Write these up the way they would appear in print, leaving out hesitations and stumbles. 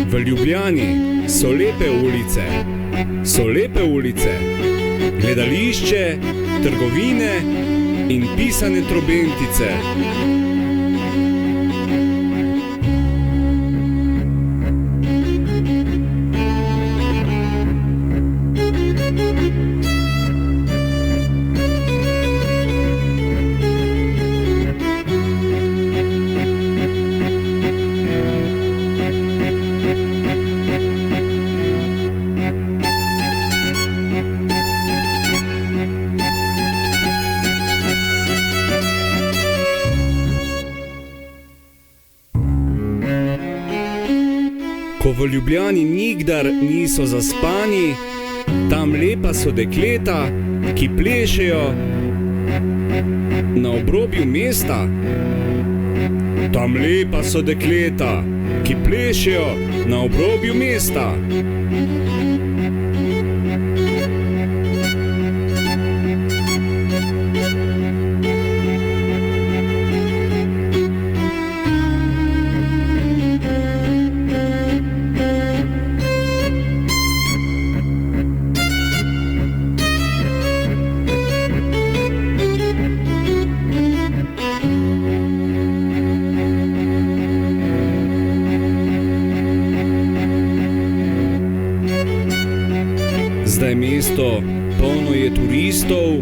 V Ljubljani so lepe ulice, gledališče, trgovine in pisane trobentice. Ko v Ljubljani nikdar niso zaspani, tam lepa so dekleta, ki plešejo na obrobju mesta. Tam lepa so dekleta, ki plešejo na obrobju mesta. Zdaj mesto polno je turistov,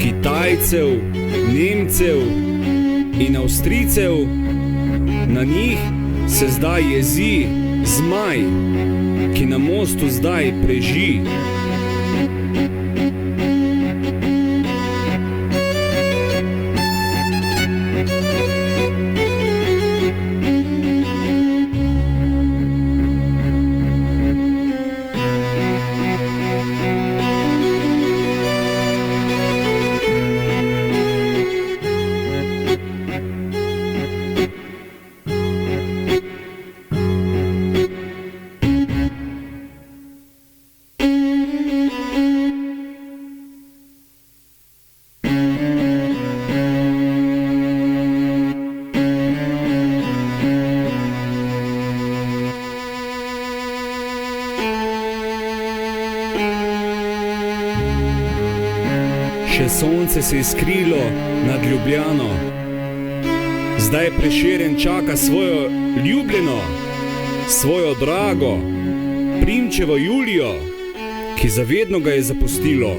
Kitajcev, Nemcev in Avstrijcev. Na njih se zdaj jezi zmaj, ki na mostu zdaj preži. Še sonce se je skrilo nad Ljubljano. Zdaj Prešeren čaka svojo ljubljeno, svojo drago, Primčevo Julijo, ki zavedno ga je zapustilo.